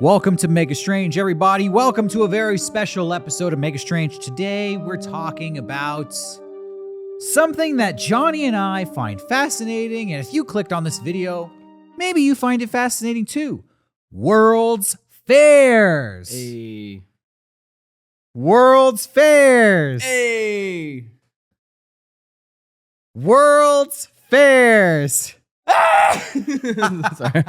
Welcome to Mega Strange, everybody. Welcome to a very special episode of Mega Strange. Today, we're talking about something that Johnny and I find fascinating, and if you clicked on this video, maybe you find it fascinating too. World's Fairs. Hey. World's Fairs. Hey. World's Fairs. Sorry.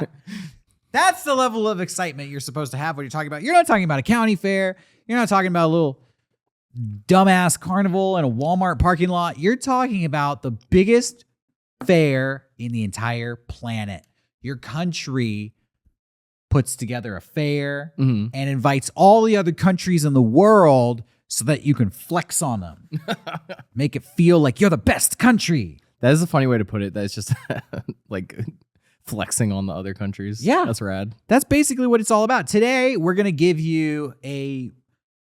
That's the level of excitement you're supposed to have when you're talking about. You're not talking about a county fair. You're not talking about a little dumbass carnival in a Walmart parking lot. You're talking about the biggest fair in the entire planet. Your country puts together a fair and invites all the other countries in the world so that you can flex on them. Make it feel like you're the best country. That is a funny way to put it. That's just like flexing on the other countries. Yeah. That's rad. That's basically what it's all about. Today, we're going to give you a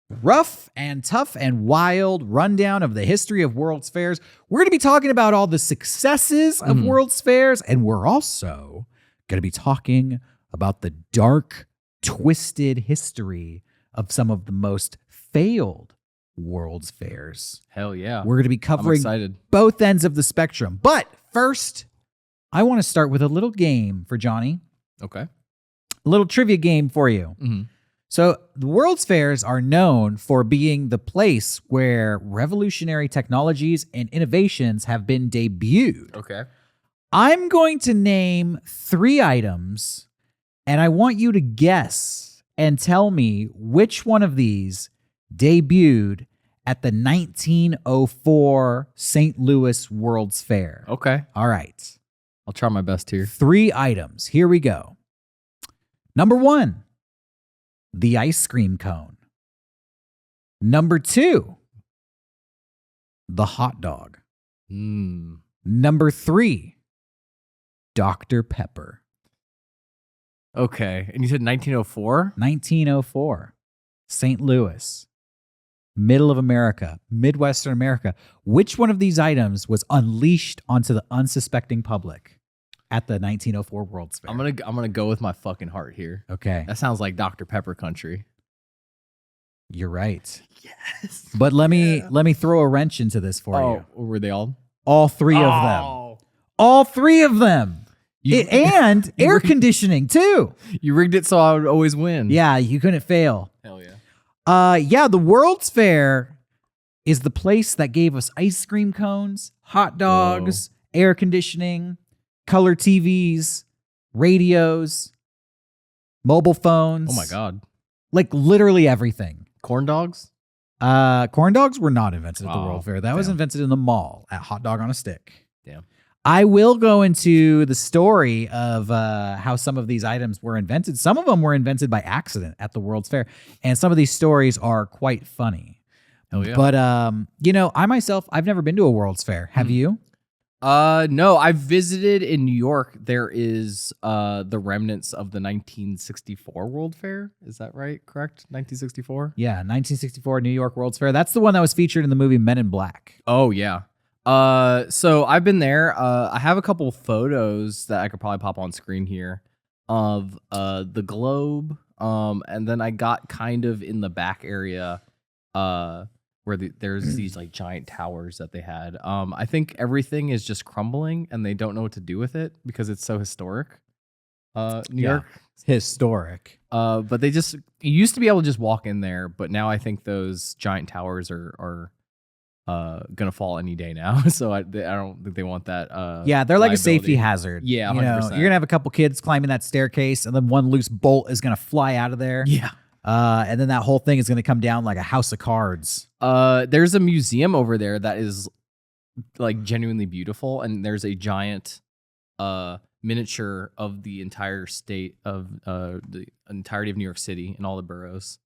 rough and tough and wild rundown of the history of World's Fairs. We're going to be talking about all the successes of World's Fairs, and we're also going to be talking about the dark, twisted history of some of the most failed World's Fairs. Hell yeah. We're going to be covering both ends of the spectrum. But first, I want to start with a little game for Johnny. Okay. A little trivia game for you. So the World's Fairs are known for being the place where revolutionary technologies and innovations have been debuted. Okay. I'm going to name 3 items, and I want you to guess and tell me which one of these debuted at the 1904 St. Louis World's Fair. Okay. All right. I'll try my best here. 3 items. Here we go. Number 1, the ice cream cone. Number 2, the hot dog. Number 3, Dr. Pepper. Okay. And you said 1904? 1904, St. Louis, middle of America, Midwestern America. Which one of these items was unleashed onto the unsuspecting public at the 1904 World's Fair? I'm gonna go with my fucking heart here. Okay. That sounds like Dr. Pepper country. You're right. Yes. But let me throw a wrench into this for you. Were they all? All 3 of them. All 3 of them. And air conditioning too. You rigged it so I would always win. Yeah, you couldn't fail. Hell yeah. Yeah, the World's Fair is the place that gave us ice cream cones, hot dogs, air conditioning, color TVs, radios, mobile phones. Oh my God. Like literally everything. Corn dogs? Corn dogs were not invented at the World Fair. That was damn. invented in the mall at Hot Dog on a Stick. Damn. I will go into the story of how some of these items were invented. Some of them were invented by accident at the World's Fair, and some of these stories are quite funny. Hell yeah. But I myself, I've never been to a World's Fair. Have you? No, I visited in New York. There is the remnants of the 1964 World Fair. Is that right? Correct? 1964? Yeah, 1964 New York World's Fair. That's the one that was featured in the movie Men in Black. Oh, yeah. So I've been there. I have a couple photos that I could probably pop on screen here of the globe. And then I got kind of in the back area where there's these like giant towers that they had. I think everything is just crumbling and they don't know what to do with it because it's so historic. New York. Historic. But you used to be able to just walk in there, but now I think those giant towers are gonna fall any day now. So I don't think they want that. Yeah, they're like liability. a safety hazard. Yeah, 100%. You're gonna have a couple kids climbing that staircase, and then one loose bolt is gonna fly out of there. Yeah. And then that whole thing is gonna come down like a house of cards. There's a museum over there that is like genuinely beautiful, and there's a giant miniature of the entire state of the entirety of New York City and all the boroughs.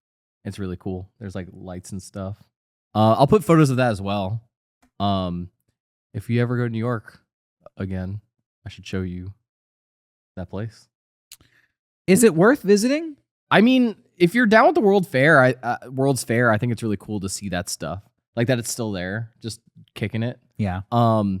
It's really cool. There's like lights and stuff. I'll put photos of that as well. If you ever go to New York again, I should show you that place. Is it worth visiting? I mean, if you're down with the World's Fair, I think it's really cool to see that stuff. Like that it's still there, just kicking it. Yeah. I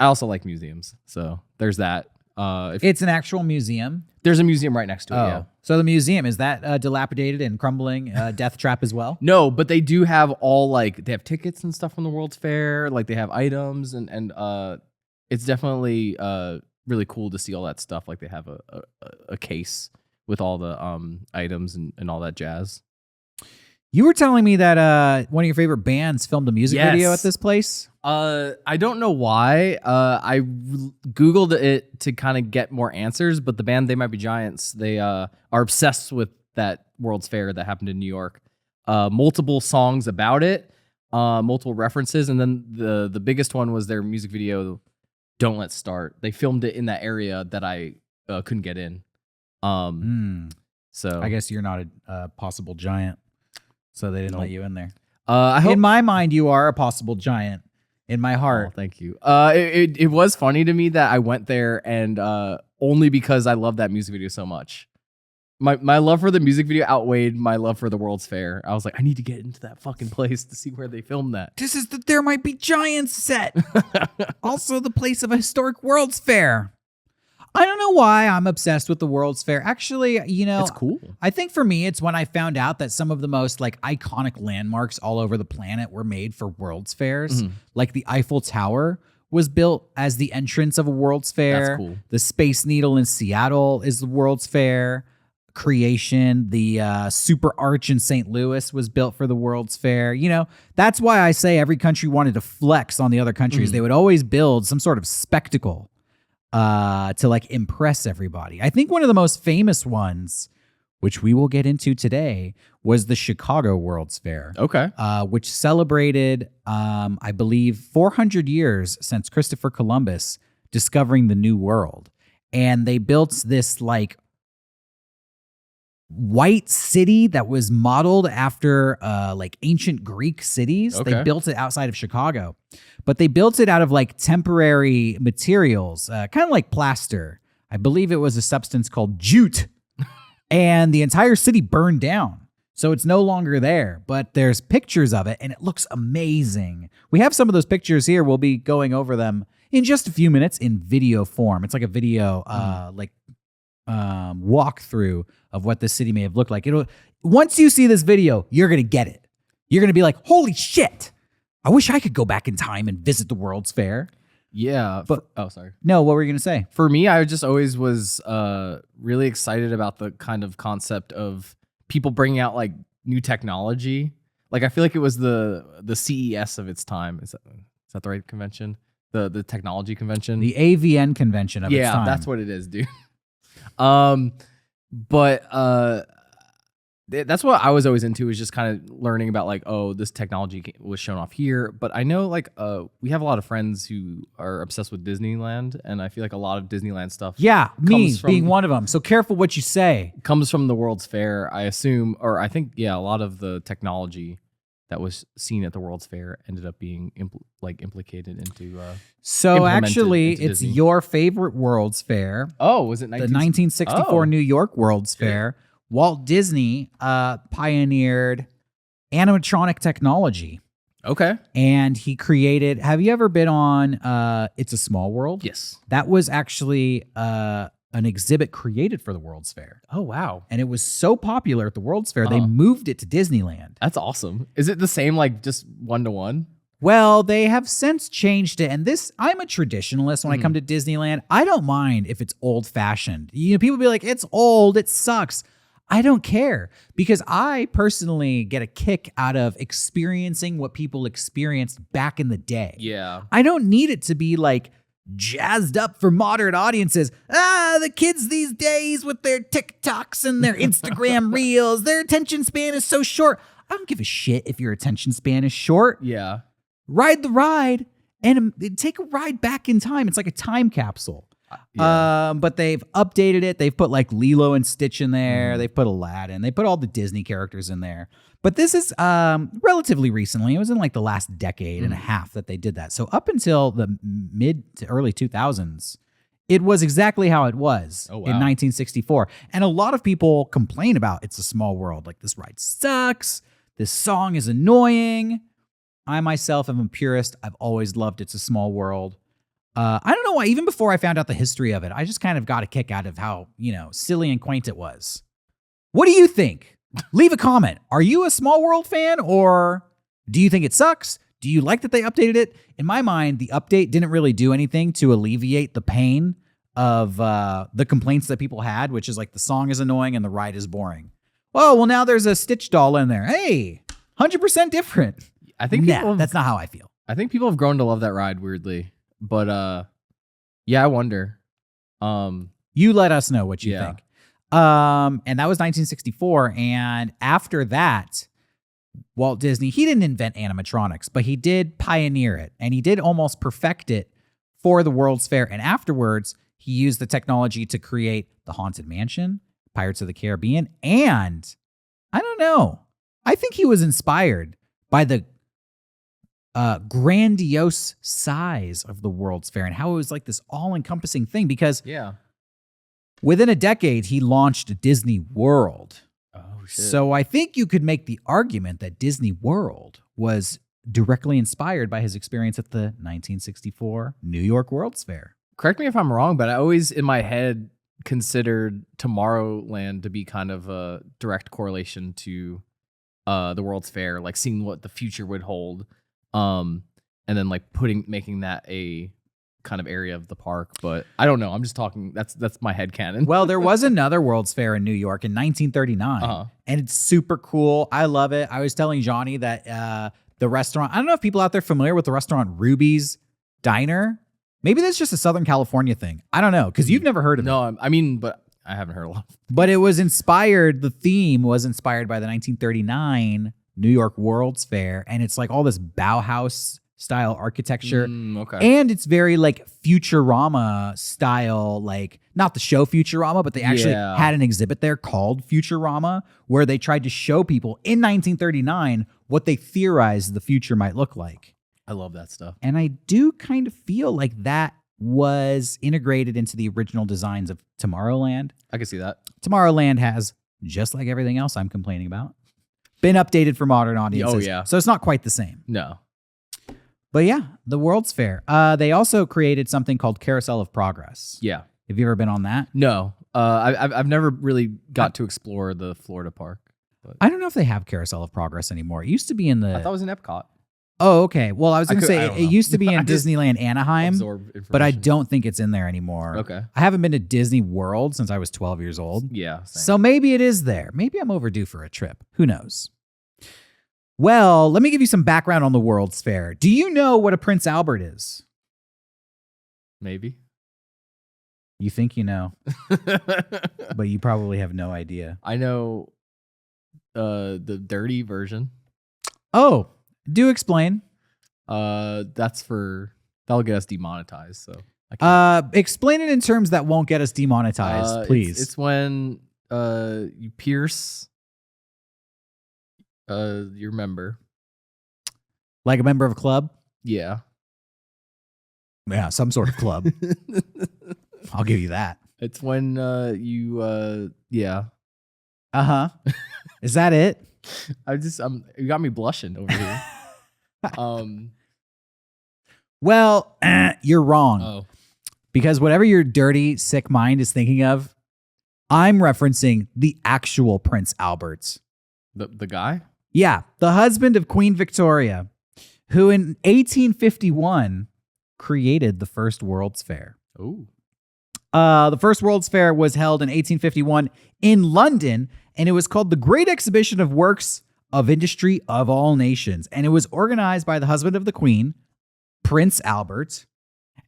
also like museums, so there's that. It's an actual museum. There's a museum right next to it. Yeah. So the museum, is that dilapidated and crumbling death trap as well? No, but they do have they have tickets and stuff from the World's Fair. Like they have items and it's definitely really cool to see all that stuff. Like they have a case with all the items and all that jazz. You were telling me that one of your favorite bands filmed a music video at this place. I don't know why. I Googled it to kind of get more answers, but the band They Might Be Giants, they are obsessed with that World's Fair that happened in New York. Multiple songs about it, multiple references, and then the biggest one was their music video, Don't Let's Start. They filmed it in that area that I couldn't get in. So I guess you're not a possible giant, so they didn't let you in there. I hope, in my mind, you are a possible giant. In my heart. Oh, thank you. It was funny to me that I went there and only because I love that music video so much. My love for the music video outweighed my love for the World's Fair. I was like, I need to get into that fucking place to see where they filmed that. This is the There Might Be Giants set. Also the place of a historic World's Fair. I don't know why I'm obsessed with the World's Fair. Actually, you know, it's cool. I think for me, it's when I found out that some of the most like iconic landmarks all over the planet were made for World's Fairs. Like the Eiffel Tower was built as the entrance of a World's Fair. That's cool. The Space Needle in Seattle is the World's Fair creation. The Super Arch in St. Louis was built for the World's Fair. You know, that's why I say every country wanted to flex on the other countries. They would always build some sort of spectacle to like impress everybody. I think one of the most famous ones, which we will get into today, was the Chicago World's Fair. Okay. Which celebrated, I believe, 400 years since Christopher Columbus discovering the New World. And they built this like white city that was modeled after like ancient Greek cities. Okay. They built it outside of Chicago, but they built it out of like temporary materials, kind of like plaster. I believe it was a substance called jute, and the entire city burned down. So it's no longer there, but there's pictures of it and it looks amazing. We have some of those pictures here. We'll be going over them in just a few minutes in video form. It's like a video, walkthrough of what this city may have looked like. Once you see this video, you're going to get it. You're going to be like, holy shit. I wish I could go back in time and visit the World's Fair. Yeah. But sorry. No, what were you going to say? For me, I just always was really excited about the kind of concept of people bringing out like new technology. Like I feel like it was the CES of its time. Is that the right convention? The technology convention? The AVN convention of its time. Yeah, that's what it is, dude. But that's what I was always into, is just kind of learning about like, oh, this technology was shown off here. But I know like we have a lot of friends who are obsessed with Disneyland, and I feel like a lot of Disneyland stuff. Yeah, me being one of them. So careful what you say. Comes from the World's Fair, I assume, or I think, yeah, a lot of the technology that was seen at the World's Fair ended up being implicated into. So actually, into it's Disney. your favorite World's Fair. Oh, was it the 1964 New York World's Fair? Walt Disney pioneered animatronic technology. Okay. And he created. Have you ever been on It's a Small World? Yes. That was actually an exhibit created for the World's Fair. Oh, wow. And it was so popular at the World's Fair, they moved it to Disneyland. That's awesome. Is it the same, like just 1-to-1? Well, they have since changed it. And I'm a traditionalist when I come to Disneyland. I don't mind if it's old fashioned. You know, people be like, it's old, it sucks. I don't care, because I personally get a kick out of experiencing what people experienced back in the day. Yeah. I don't need it to be like jazzed up for modern audiences. The kids these days with their TikToks and their Instagram reels, their attention span is so short. I don't give a shit if your attention span is short. Yeah. Ride the ride and take a ride back in time. It's like a time capsule. Yeah. But they've updated it. They've put like Lilo and Stitch in there. They've put Aladdin. They put all the Disney characters in there. But this is relatively recently. It was in like the last decade and a half that they did that. So up until the mid to early 2000s, it was exactly how it was in 1964. And a lot of people complain about It's a Small World. Like, this ride sucks. This song is annoying. I myself am a purist. I've always loved It's a Small World. I don't know why. Even before I found out the history of it, I just kind of got a kick out of how, silly and quaint it was. What do you think? Leave a comment. Are you a Small World fan, or do you think it sucks? Do you like that they updated it? In my mind, the update didn't really do anything to alleviate the pain of the complaints that people had, which is like the song is annoying and the ride is boring. Well, now there's a Stitch doll in there. Hey, 100% different. I think that's not how I feel. I think people have grown to love that ride weirdly, but yeah, I wonder. You let us know what you think. And that was 1964, and after that, Walt Disney, he didn't invent animatronics, but he did pioneer it, and he did almost perfect it for the World's Fair. And afterwards, he used the technology to create the Haunted Mansion, Pirates of the Caribbean, and I don't know. I think he was inspired by the grandiose size of the World's Fair and how it was like this all-encompassing thing, because within a decade, he launched Disney World. Oh, shit. So I think you could make the argument that Disney World was directly inspired by his experience at the 1964 New York World's Fair. Correct me if I'm wrong, but I always in my head considered Tomorrowland to be kind of a direct correlation to the World's Fair, like seeing what the future would hold, and then like making that a kind of area of the park. But I don't know. I'm just talking. That's my headcanon. Well, there was another World's Fair in New York in 1939, and it's super cool. I love it. I was telling Johnny that the restaurant, I don't know if people out there are familiar with the restaurant Ruby's Diner. Maybe that's just a Southern California thing. I don't know, because you've never heard of it. No, I mean, but I haven't heard a lot. But it was inspired, the theme was inspired by the 1939 New York World's Fair, and it's like all this Bauhaus style architecture. Okay. And it's very like Futurama style, like not the show Futurama, but they actually had an exhibit there called Futurama, where they tried to show people in 1939 what they theorized the future might look like. I love that stuff. And I do kind of feel like that was integrated into the original designs of Tomorrowland. I can see that. Tomorrowland has, just like everything else I'm complaining about, been updated for modern audiences. Oh, yeah. So it's not quite the same. No. But yeah, the World's Fair. They also created something called Carousel of Progress. Yeah. Have you ever been on that? No. I've never really got to explore the Florida park. But I don't know if they have Carousel of Progress anymore. It used to be in the... I thought it was in Epcot. Oh, okay. Well, I was going to say, it used to be in Disneyland Anaheim, but I don't think it's in there anymore. Okay. I haven't been to Disney World since I was 12 years old. Yeah. Same. So maybe it is there. Maybe I'm overdue for a trip. Who knows? Well, let me give you some background on the World's Fair. Do you know what a Prince Albert is? Maybe. You think you know, but you probably have no idea. I know the dirty version. Oh, do explain. That'll get us demonetized. So I can't. Explain it in terms that won't get us demonetized, please. It's when you pierce your member. Like a member of a club? Yeah. Yeah, some sort of club. I'll give you that. It's when yeah. Uh-huh. Is that it? You got me blushing over here. Well, you're wrong. Oh. Because whatever your dirty, sick mind is thinking of, I'm referencing the actual Prince Albert. The guy? Yeah, the husband of Queen Victoria, who in 1851 created the first World's Fair. Oh. The first World's Fair was held in 1851 in London, and it was called the Great Exhibition of Works of Industry of All Nations. And it was organized by the husband of the Queen, Prince Albert,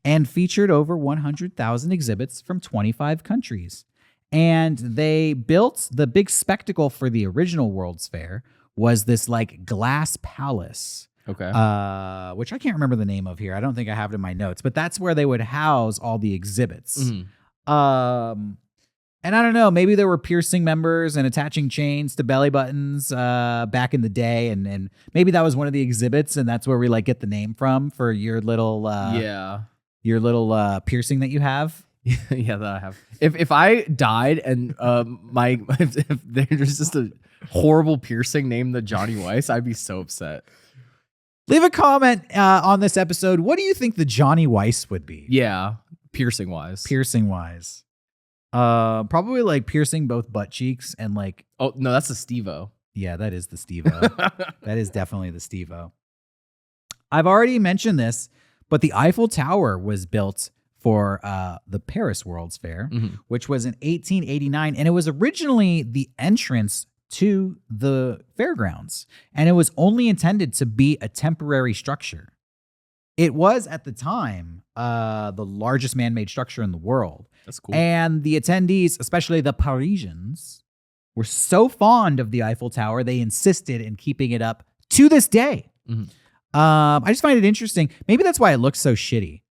and featured over 100,000 exhibits from 25 countries. And they built the big spectacle for the original World's Fair was this like glass palace. Okay. Which I can't remember the name of here. I don't think I have it in my notes, but that's where they would house all the exhibits. Mm-hmm. And I don't know, maybe there were piercing members and attaching chains to belly buttons back in the day, and maybe that was one of the exhibits, and that's where we like get the name from for your little piercing that you have. Yeah, that I have. If I died and if there's just a horrible piercing named the Johnny Weiss, I'd be so upset. Leave a comment on this episode. What do you think the Johnny Weiss would be? Yeah, piercing wise. Piercing wise. Probably like piercing both butt cheeks and like. Oh no, that's a Steve-O. Yeah, that is the Steve-O. That is definitely the Steve-O. I've already mentioned this, but the Eiffel Tower was built for the Paris World's Fair, which was in 1889, and it was originally the entrance to the fairgrounds, and it was only intended to be a temporary structure. It was at the time the largest man-made structure in the world. That's cool. And the attendees, especially the Parisians, were so fond of the Eiffel Tower, they insisted in keeping it up to this day. I just find it interesting. Maybe that's why it looks so shitty.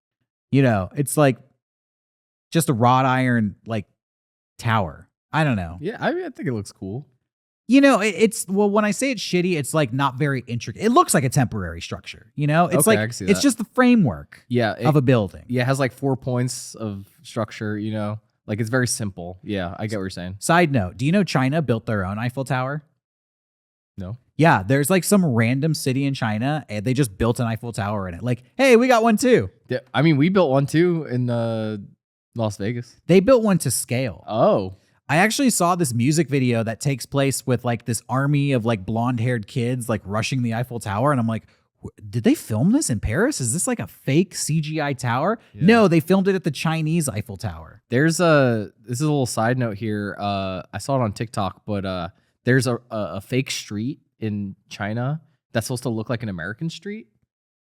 You know, it's like just a wrought iron like tower. I don't know. Yeah, I think it looks cool. You know, it's when I say it's shitty, it's like not very intricate. It looks like a temporary structure. You know, it's Okay, I like can see it's that. just the framework of a building. Yeah, it has like 4 points of structure, you know? Like it's very simple. Yeah, I get what you're saying. Side note, do you know China built their own Eiffel Tower? No. Yeah, there's like some random city in China and they just built an Eiffel Tower in it. Like, hey, we got one too. Yeah, I mean, we built one too in Las Vegas. They built one to scale. Oh. I actually saw this music video that takes place with like this army of like blonde-haired kids like rushing the Eiffel Tower. And I'm like, did they film this in Paris? Is this like a fake CGI tower? Yeah. No, they filmed it at the Chinese Eiffel Tower. This is a little side note here. I saw it on TikTok, but there's a fake street in China that's supposed to look like an American street.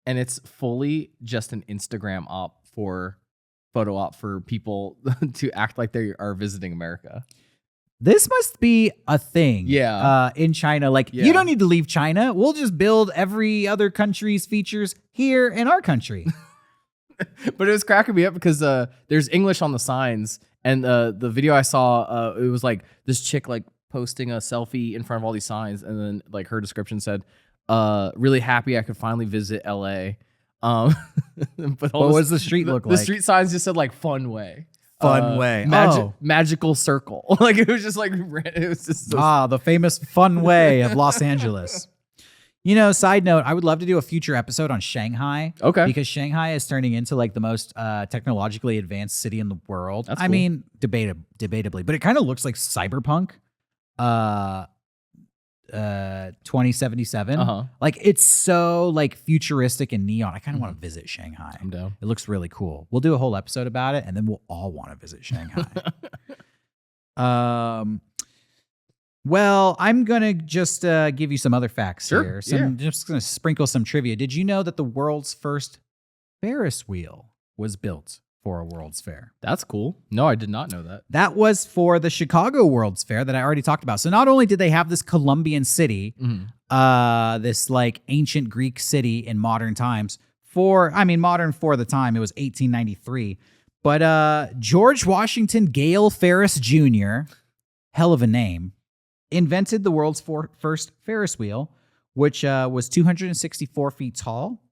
And it's fully just an Instagram photo op for people to act like they are visiting America. This must be a thing in China. Like, you don't need to leave China. We'll just build every other country's features here in our country. But it was cracking me up because there's English on the signs. And the video I saw, it was like this chick like posting a selfie in front of all these signs. And then like her description said, really happy I could finally visit LA. But what does the street look like? The street signs just said like fun way. Fun way. Magical circle. Like it was just like, it was just so the famous fun way of Los Angeles. You know, side note, I would love to do a future episode on Shanghai. Okay. Because Shanghai is turning into like the most technologically advanced city in the world. That's cool. I mean, debatably, but it kind of looks like Cyberpunk 2077. Like it's so like futuristic and neon. I kind of want to visit Shanghai. I'm down. It looks really cool. We'll do a whole episode about it and then we'll all want to visit Shanghai. Well, I'm going to just give you some other facts here. Just going to sprinkle some trivia. Did you know that the world's first Ferris wheel was built for a World's Fair? That's cool. No, I did not know that. That was for the Chicago World's Fair that I already talked about. So not only did they have this Columbian city, this like ancient Greek city in modern times modern for the time, it was 1893. But George Washington Gale Ferris Jr., hell of a name, invented the world's first Ferris wheel, which was 264 feet tall,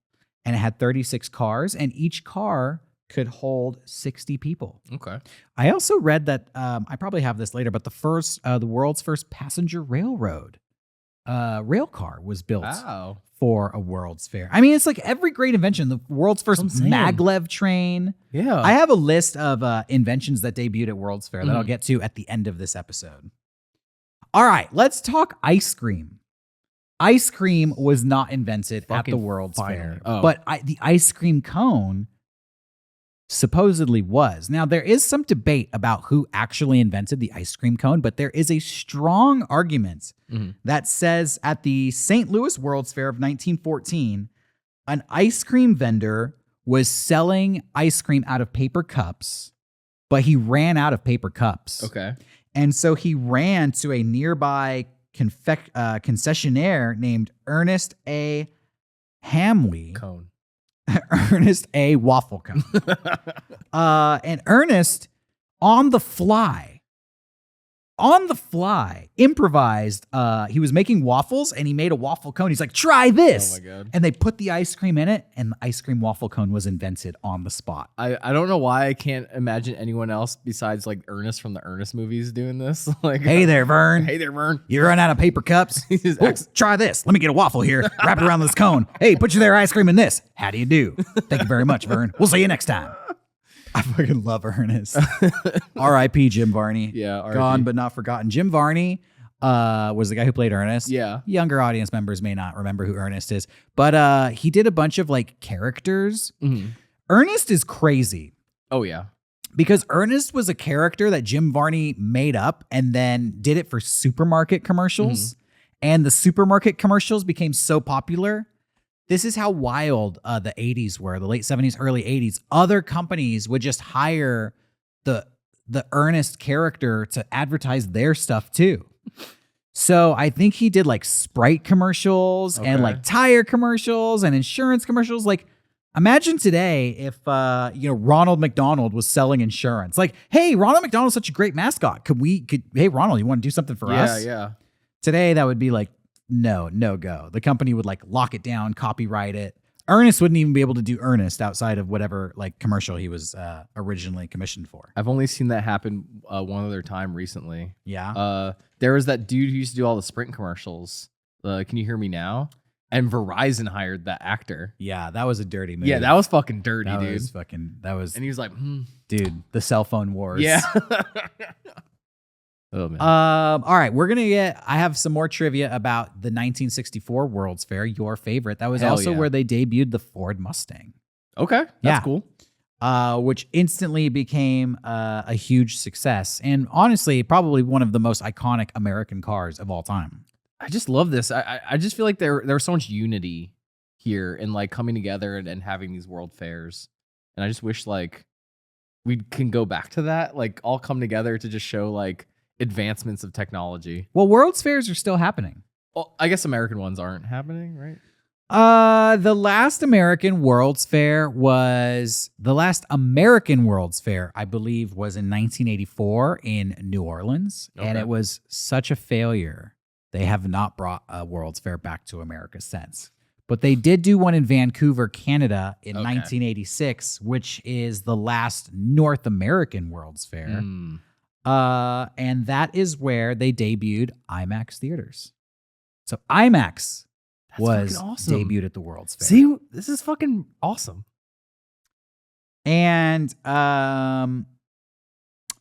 and it had 36 cars, and each car could hold 60 people. Okay. I also read that, I probably have this later, but the world's first passenger railroad rail car was built for a World's Fair. I mean, it's like every great invention. The world's first maglev train. Yeah. I have a list of inventions that debuted at World's Fair that I'll get to at the end of this episode. All right, let's talk ice cream. Ice cream was not invented at the World's Fair, but the ice cream cone supposedly was. Now, there is some debate about who actually invented the ice cream cone, but there is a strong argument that says at the St. Louis World's Fair of 1914, an ice cream vendor was selling ice cream out of paper cups, but he ran out of paper cups. Okay. And so he ran to a nearby concessionaire named Ernest A. Hamley. Cone. Ernest A. Waffle Cone. And Ernest, on the fly, on the fly, improvised. He was making waffles and he made a waffle cone. He's like, try this. Oh my God. And they put the ice cream in it, and the ice cream waffle cone was invented on the spot. I don't know why I can't imagine anyone else besides like Ernest from the Ernest movies doing this. Like, Hey there, Vern. hey there, Vern. You run out of paper cups? He's Oh, try this. Let me get a waffle here. Wrap it around this cone. Hey, put your ice cream in this. How do you do? Thank you very much, Vern. We'll see you next time. I fucking love Ernest. R.I.P. Jim Varney. Yeah, R.I.P. Gone but not forgotten. Jim Varney was the guy who played Ernest. Yeah. Younger audience members may not remember who Ernest is, but he did a bunch of like characters. Mhm. Ernest is crazy Oh yeah. because Ernest was a character that Jim Varney made up and then did it for supermarket commercials. And the supermarket commercials became so popular. This is how wild the 80s were, the late 70s, early 80s. Other companies would just hire the Ernest character to advertise their stuff too. So I think he did like Sprite commercials and like tire commercials and insurance commercials. Like, imagine today if Ronald McDonald was selling insurance. Like, hey, Ronald McDonald's such a great mascot. Hey, Ronald, you want to do something for us? Yeah. Today that would be like, no go. The company would like lock it down, copyright it. Ernest wouldn't even be able to do Ernest outside of whatever like commercial he was originally commissioned for. I've only seen that happen one other time recently. Yeah. There was that dude who used to do all the Sprint commercials. Can you hear me now? And Verizon hired that actor. Yeah, that was a dirty move. Yeah, that was fucking dirty, that dude. Was And he was like, dude, the cell phone wars. yeah. Oh man. All right, I have some more trivia about the 1964 World's Fair, your favorite. That was Hell also yeah. where they debuted the Ford Mustang. Okay, that's cool. Which instantly became a huge success. And honestly, probably one of the most iconic American cars of all time. I just love this. I just feel like there was so much unity here in like coming together and having these world fairs. And I just wish like we can go back to that, like all come together to just show like advancements of technology. Well, World's Fairs are still happening. Well, I guess American ones aren't happening, right? The last American World's Fair, I believe, was in 1984 in New Orleans. And Okay. it was such a failure. They have not brought a World's Fair back to America since. But they did do one in Vancouver, Canada in 1986, which is the last North American World's Fair. And that is where they debuted IMAX theaters. So IMAX was fucking awesome. debuted at the World's Fair. See, this is fucking awesome. And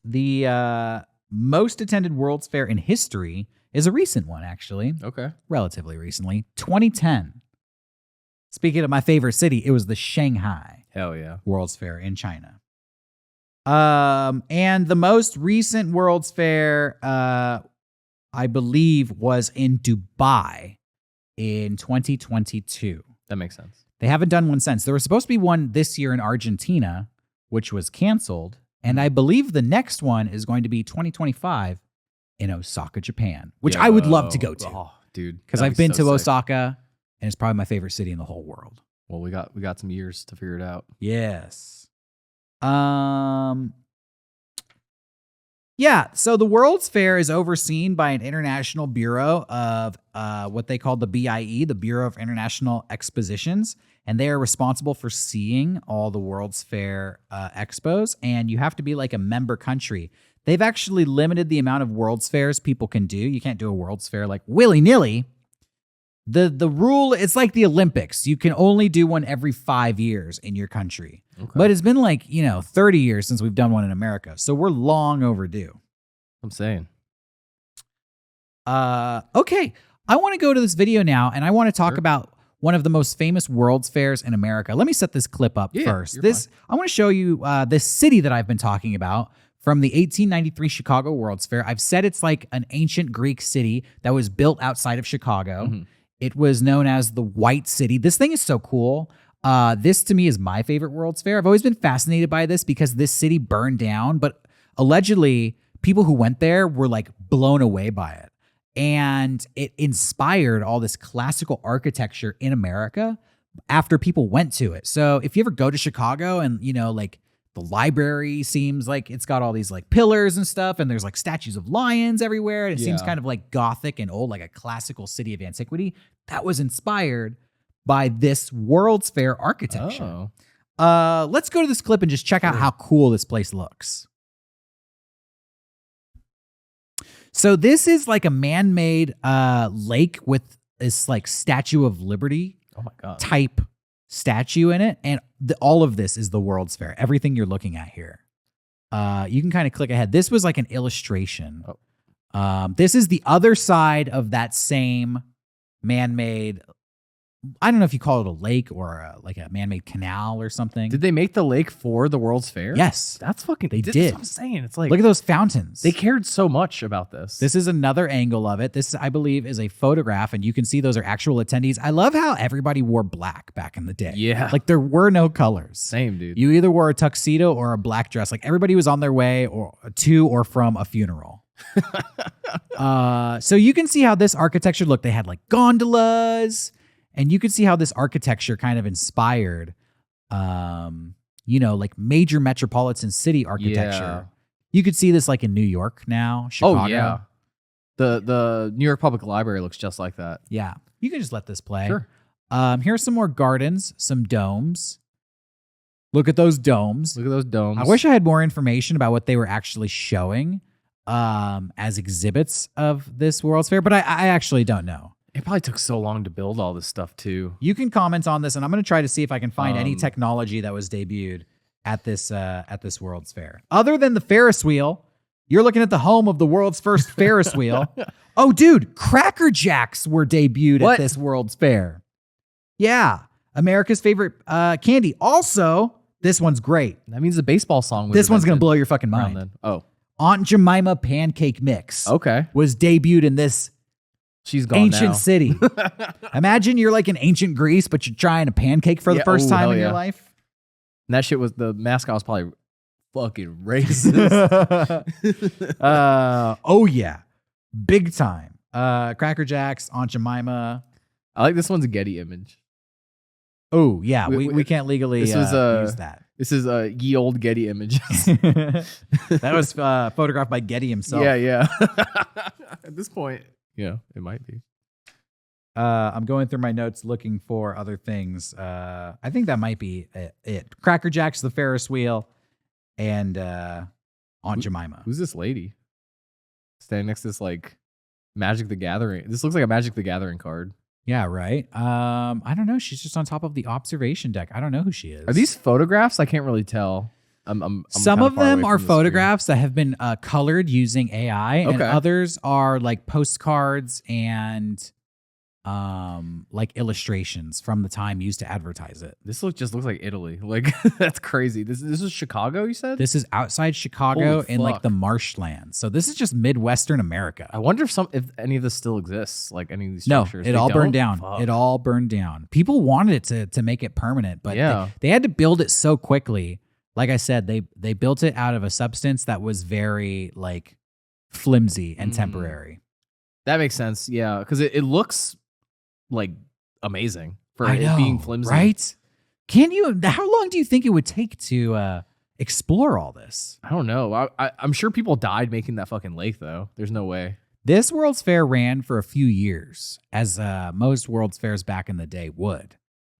the most attended World's Fair in history is a recent one, actually. Okay. Relatively recently, 2010. Speaking of my favorite city, it was the Shanghai Hell yeah. World's Fair in China. And the most recent World's Fair, I believe, was in Dubai in 2022. That makes sense. They haven't done one since. There was supposed to be one this year in Argentina, which was canceled. And I believe the next one is going to be 2025 in Osaka, Japan, which I would love to go to. Oh, dude. Because that'd I've be been so to sick. Osaka, and it's probably my favorite city in the whole world. Well, we got some years to figure it out. Yes. Yeah, so the World's Fair is overseen by an international bureau of what they call the BIE, the Bureau of International Expositions, and they are responsible for seeing all the World's Fair expos, and you have to be like a member country. They've actually limited the amount of World's Fairs people can do. You can't do a World's Fair like willy-nilly. The rule, it's like the Olympics. You can only do one every 5 years in your country. Okay. But it's been like, 30 years since we've done one in America. So we're long overdue. I'm saying. Okay. I want to go to this video now, and I want to talk about one of the most famous World's Fairs in America. Let me set this clip up first. I want to show you this city that I've been talking about from the 1893 Chicago World's Fair. I've said it's like an ancient Greek city that was built outside of Chicago. Mhm. It was known as the White City. This thing is so cool. This to me is my favorite World's Fair. I've always been fascinated by this because this city burned down, but allegedly people who went there were like blown away by it. And it inspired all this classical architecture in America after people went to it. So if you ever go to Chicago and, like The library seems like it's got all these like pillars and stuff, and there's like statues of lions everywhere. And it seems Yeah. kind of like Gothic and old, like a classical city of antiquity that was inspired by this World's Fair architecture. Oh. Let's go to this clip and just check out how cool this place looks. So this is like a man-made lake with this like Statue of Liberty Oh my God. type statue in it, and all of this is the World's Fair. Everything you're looking at here. You can kind of click ahead. This was like an illustration. This is the other side of that same man-made. I don't know if you call it a lake or like a man-made canal or something. Did they make the lake for the World's Fair? Yes, That's fucking. They That's did. what I'm saying. It's like look at those fountains. they cared so much about this. This is another angle of it. This, I believe, is a photograph, and you can see those are actual attendees. I love how everybody wore black back in the day. Yeah. Like there were no colors. Same, dude. You either wore a tuxedo or a black dress. Like everybody was on their way to or from a funeral. So you can see how this architecture looked. They had like gondolas, and you can see how this architecture kind of inspired, like major metropolitan city architecture. Yeah. You could see this like in New York now, Chicago. Oh yeah. The New York Public Library looks just like that. Yeah. You can just let this play. Sure. Here's some more gardens, some domes. Look at those domes. Look at those domes. I wish I had more information about what they were actually showing as exhibits of this World's Fair, but I actually don't know. It probably took so long to build all this stuff too. You can comment on this, and I'm going to try to see if I can find any technology that was debuted at this World's Fair. Other than the Ferris wheel, you're looking at the home of the world's first Ferris wheel. Oh, dude, Cracker Jacks were debuted at this World's Fair. Yeah, America's favorite candy. Also, this one's great. That means the baseball song. Was This one's going to invented blow your fucking around mind. then. Oh, Aunt Jemima Pancake Mix okay. was debuted in this She's gone ancient now. city. Imagine you're like in ancient Greece, but you're trying a pancake for the Yeah, first oh, time hell in your yeah. life. And that shit was the mascot was probably fucking racist. Oh yeah, big time. Cracker Jacks, Aunt Jemima. I like this one's a Getty image. Oh yeah, We- we can't legally this was, use that. This is ye old Getty images. That was photographed by Getty himself. Yeah. At this point, yeah, it might be. I'm going through my notes looking for other things. I think that might be it. Cracker Jacks, the Ferris wheel, and Aunt Jemima. Who's this lady standing next to this like Magic the Gathering? This looks like a Magic the Gathering card. Yeah, right. I don't know. She's just on top of the observation deck. I don't know who she is. Are these photographs? I can't really tell. I'm Some kinda of far them away are from the screen. photographs that have been colored using AI, and Okay. others are like postcards and like illustrations from the time used to advertise it. This just looks like Italy. Like that's crazy. This is Chicago, you said? This is outside Chicago Holy in like fuck. the marshlands. So this is just Midwestern America. I wonder if any of this still exists, like any of these No, structures. it They all burned don't? down. Fuck. It all burned down. People wanted it to make it permanent, but Yeah. they had to build it so quickly. Like I said, they built it out of a substance that was very like flimsy and Mm. temporary. That makes sense. Yeah, because it looks like amazing for I it know, being flimsy. right? How long do you think it would take to explore all this? I don't know. I'm sure people died making that fucking lake though. There's no way. This World's Fair ran for a few years, as most World's Fairs back in the day would.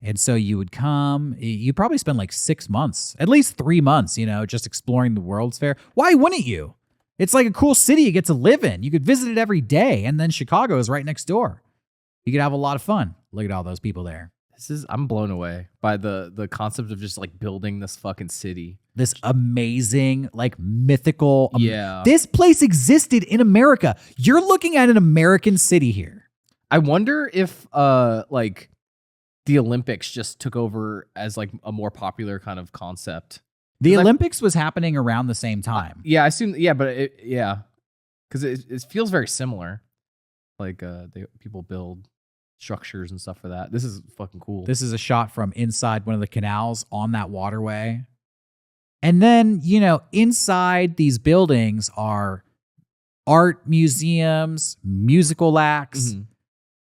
And so you would come, you probably spend like 6 months, at least 3 months, just exploring the World's Fair. Why wouldn't you? It's like a cool city you get to live in. You could visit it every day. And then Chicago is right next door. You could have a lot of fun. Look at all those people there. I'm blown away by the concept of just like building this fucking city. This amazing, like mythical. Yeah. This place existed in America. You're looking at an American city here. I wonder if like the Olympics just took over as like a more popular kind of concept. The 'Cause Olympics was happening around the same time. Yeah, I assume. Yeah, but because it feels very similar. Like people build structures and stuff for that. This is fucking cool. This is a shot from inside one of the canals on that waterway. And then, inside these buildings are art museums, musical acts, Mhm.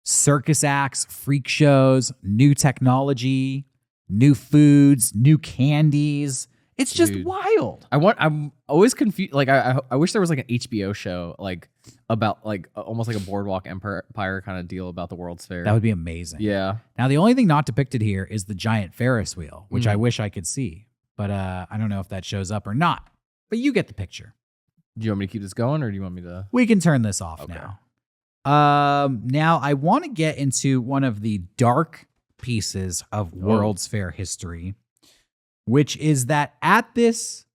circus acts, freak shows, new technology, new foods, new candies. It's just Dude. wild. I'm always confused. Like I wish there was like an HBO show like about like almost like a Boardwalk Empire kind of deal about the World's Fair. That would be amazing. Yeah. Now, the only thing not depicted here is the giant Ferris wheel, which I wish I could see. But I don't know if that shows up or not. But you get the picture. Do you want me to keep this going, or do you want me to? We can turn this off now. Now, I want to get into one of the dark pieces of World's Fair history, which is that at this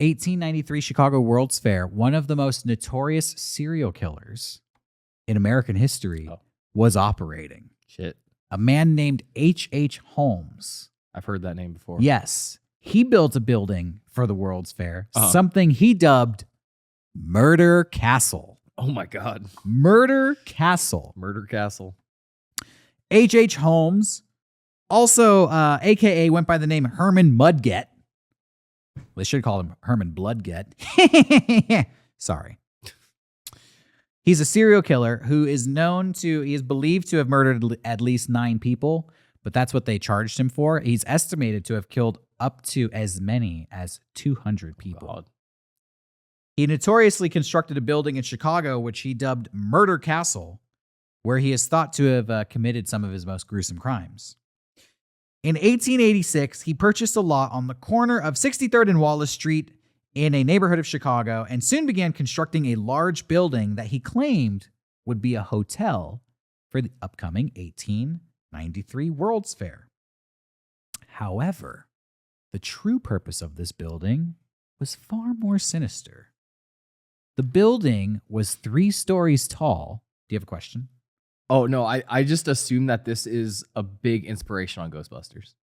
1893 Chicago World's Fair, one of the most notorious serial killers in American history was operating. Shit. A man named H.H. Holmes. I've heard that name before. Yes. He built a building for the World's Fair, something he dubbed Murder Castle. Oh my God. Murder Castle. Murder Castle. H.H. Holmes, also a.k.a. went by the name Herman Mudgett. They should have called him Herman Bloodgett. Sorry. He's a serial killer who he is believed to have murdered at least 9 people, but that's what they charged him for. He's estimated to have killed up to as many as 200 people. God. He notoriously constructed a building in Chicago, which he dubbed Murder Castle, where he is thought to have committed some of his most gruesome crimes. In 1886, he purchased a lot on the corner of 63rd and Wallace Street in a neighborhood of Chicago and soon began constructing a large building that he claimed would be a hotel for the upcoming 1893 World's Fair. However, the true purpose of this building was far more sinister. The building was 3 stories tall. Do you have a question? Oh, no, I just assume that this is a big inspiration on Ghostbusters.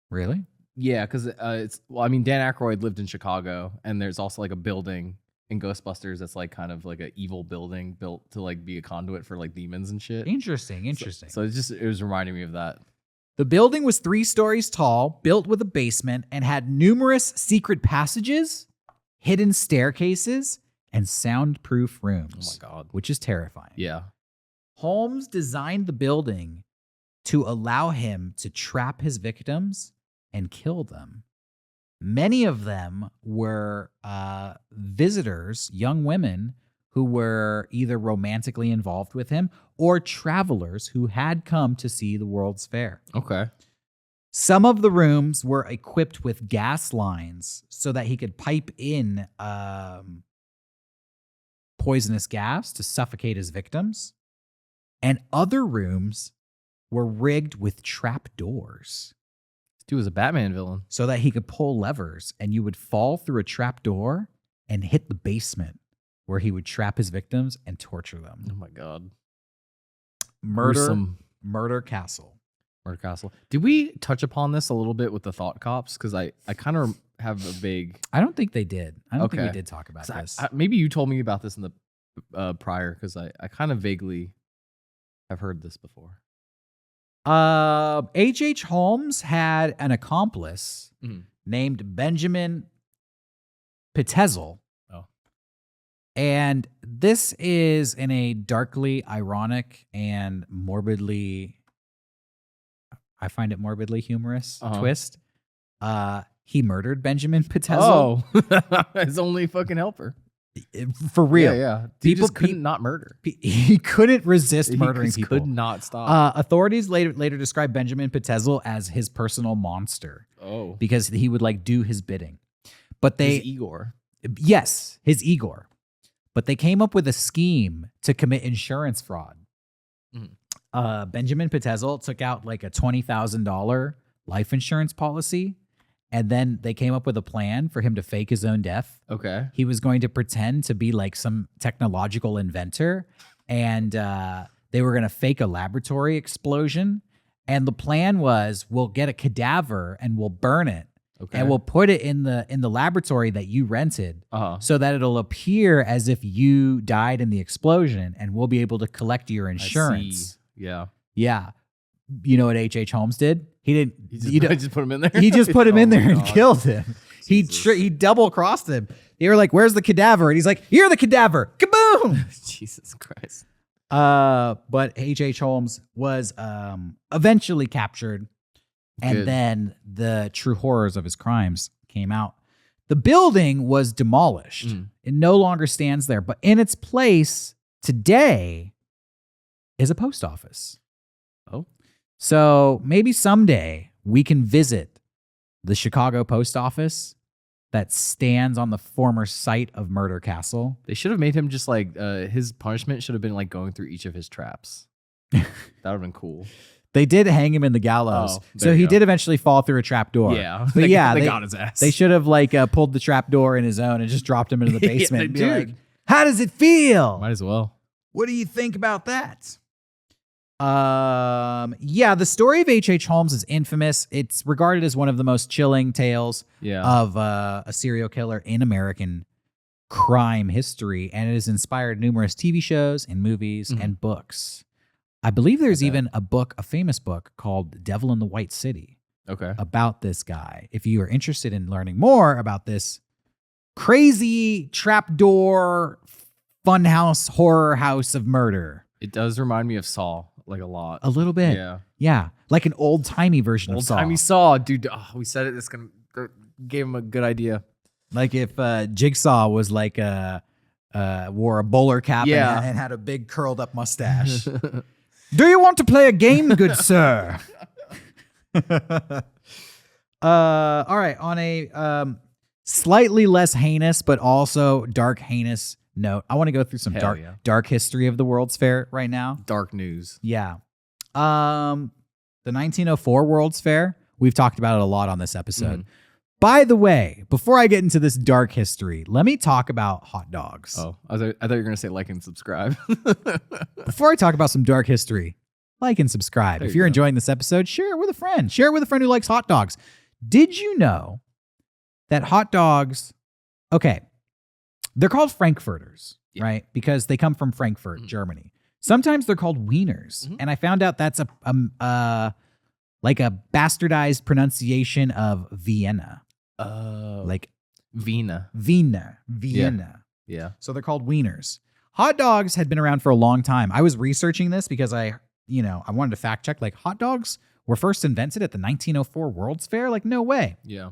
Really? Yeah, because Dan Aykroyd lived in Chicago, and there's also like a building in Ghostbusters that's like kind of like an evil building built to like be a conduit for like demons and shit. Interesting. So it was reminding me of that. The building was 3 stories tall, built with a basement, and had numerous secret passages, hidden staircases, and soundproof rooms. Oh my God. Which is terrifying. Yeah. Holmes designed the building to allow him to trap his victims and kill them. Many of them were visitors, young women who were either romantically involved with him or travelers who had come to see the World's Fair. Okay. Some of the rooms were equipped with gas lines so that he could pipe in poisonous gas to suffocate his victims. And other rooms were rigged with trap doors. This dude was a Batman villain. So that he could pull levers and you would fall through a trap door and hit the basement where he would trap his victims and torture them. Oh my God. Murder Castle. Murder Castle. Did we touch upon this a little bit with the Thought Cops? Because I kind of have a vague... I don't think they did. I don't think we did talk about this. Maybe you told me about this in the prior, because I kind of vaguely have heard this before. H.H. Holmes had an accomplice named Benjamin Petezel. Oh. And this is in a darkly ironic and morbidly, I find it morbidly humorous twist. He murdered Benjamin Petezel. Oh, his only fucking helper. For real. Yeah. He just couldn't not murder. He couldn't resist murdering He people. could not stop. Authorities later described Benjamin Petezel as his personal monster. Oh. Because he would like do his bidding. But his Igor. Yes, his Igor. But they came up with a scheme to commit insurance fraud. Benjamin Petezel took out like a $20,000 life insurance policy. And then they came up with a plan for him to fake his own death. Okay. He was going to pretend to be like some technological inventor. And they were going to fake a laboratory explosion. And the plan was, we'll get a cadaver and we'll burn it. Okay. And we'll put it in the laboratory that you rented so that it'll appear as if you died in the explosion, and we'll be able to collect your insurance. Yeah. Yeah. You know what H.H. Holmes did? He didn't. He just put him in there? He just put him in there and killed him. He double-crossed him. They were like, where's the cadaver? And he's like, you're the cadaver. Kaboom! Jesus Christ. But H.H. Holmes was eventually captured. And then the true horrors of his crimes came out. The building was demolished. It no longer stands there, but in its place today is a post office. Oh. So maybe someday we can visit the Chicago post office that stands on the former site of Murder Castle. They should have made him just like his punishment should have been like going through each of his traps. That would have been cool. They did hang him in the gallows. Oh, So he did eventually fall through a trap door. Yeah. But yeah, they got his ass. They should have like pulled the trap door in his own and just dropped him into the basement. Yeah, and be dude. like, how does it feel? Might as well. What do you think about that? Yeah, the story of H.H. Holmes is infamous. It's regarded as one of the most chilling tales of a serial killer in American crime history, and it has inspired numerous TV shows and movies and books. I believe there's even a famous book called Devil in the White City about this guy. If you are interested in learning more about this crazy trapdoor funhouse horror house of murder. It does remind me of Saw, like a lot. A little bit. Yeah. Like an old-timey version of Saw. Old-timey Saw, dude. Oh, we said it. This gave him a good idea. Like if Jigsaw was like wore a bowler cap and had a big curled up mustache. Do you want to play a game, good sir? All right. On a slightly less heinous, but also dark heinous note, I want to go through some dark history of the World's Fair right now. Dark news. Yeah. The 1904 World's Fair, we've talked about it a lot on this episode. By the way, before I get into this dark history, let me talk about hot dogs. Oh, I thought you were going to say like and subscribe. Before I talk about some dark history, like and subscribe. If you're enjoying this episode, share it with a friend. Share it with a friend who likes hot dogs. Did you know that hot dogs, they're called Frankfurters, right? Because they come from Frankfurt, Germany. Sometimes they're called wieners. And I found out that's like a bastardized pronunciation of Vienna. Like Vienna. Yeah. So they're called wieners. Hot dogs had been around for a long time. I was researching this because I wanted to fact check, like, hot dogs were first invented at the 1904 World's Fair? Like, no way. Yeah.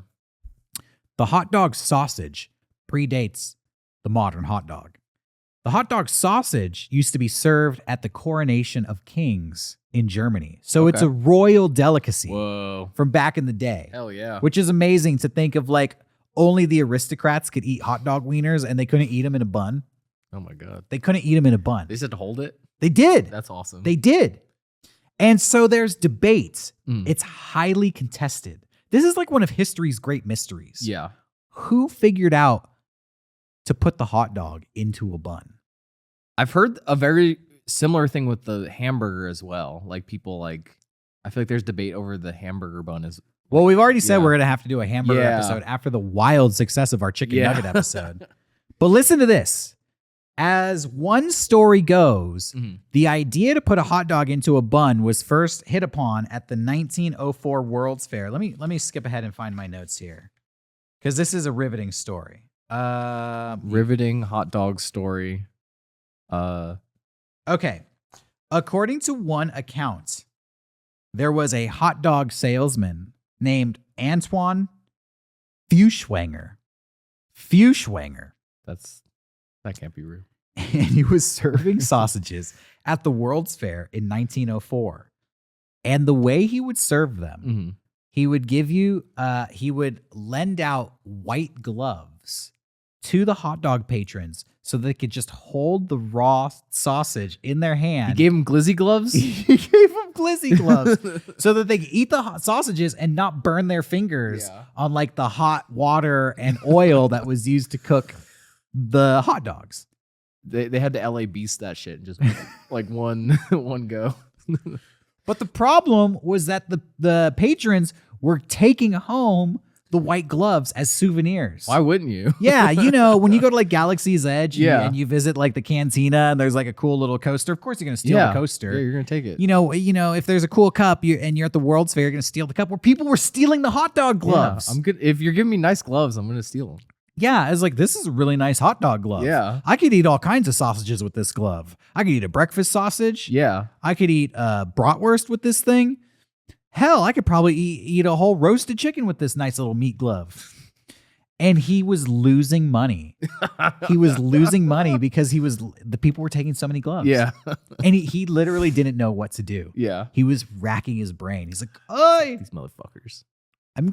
The hot dog sausage predates the modern hot dog. The hot dog sausage used to be served at the coronation of kings in Germany. So it's a royal delicacy from back in the day. Hell yeah. Which is amazing to think of, like, only the aristocrats could eat hot dog wieners and they couldn't eat them in a bun. Oh my God. They couldn't eat them in a bun. They just had to hold it? They did. That's awesome. They did. And so there's debate. It's highly contested. This is like one of history's great mysteries. Yeah. Who figured out to put the hot dog into a bun? I've heard a very similar thing with the hamburger as well. Like people I feel like there's debate over the hamburger bun as well. We've already said we're going to have to do a hamburger episode after the wild success of our chicken nugget episode. But listen to this. As one story goes, the idea to put a hot dog into a bun was first hit upon at the 1904 World's Fair. Let me skip ahead and find my notes here, because this is a riveting story. Riveting hot dog story. Okay. According to one account, there was a hot dog salesman named Antoine Feuchtwanger. That can't be real. And he was serving sausages at the World's Fair in 1904. And the way he would serve them, he would he would lend out white gloves to the hot dog patrons so they could just hold the raw sausage in their hand. He gave them glizzy gloves? He gave them glizzy gloves so that they could eat the hot sausages and not burn their fingers on like the hot water and oil that was used to cook the hot dogs. They had to LA Beast that shit and just like one go. But the problem was that the patrons were taking home the white gloves as souvenirs. Why wouldn't you? Yeah, when you go to like Galaxy's Edge and you visit like the cantina and there's like a cool little coaster, of course you're going to steal the coaster. Yeah, you're going to take it. If there's a cool cup and you're at the World's Fair, you're going to steal the cup. Where people were stealing the hot dog gloves. Yeah, I'm good. If you're giving me nice gloves, I'm going to steal them. Yeah, I was like, this is a really nice hot dog glove. Yeah. I could eat all kinds of sausages with this glove. I could eat a breakfast sausage. Yeah. I could eat bratwurst with this thing. Hell, I could probably eat a whole roasted chicken with this nice little meat glove. And he was losing money. He was losing money because the people were taking so many gloves. Yeah. And he literally didn't know what to do. Yeah. He was racking his brain. He's like, "Oi, These motherfuckers. I'm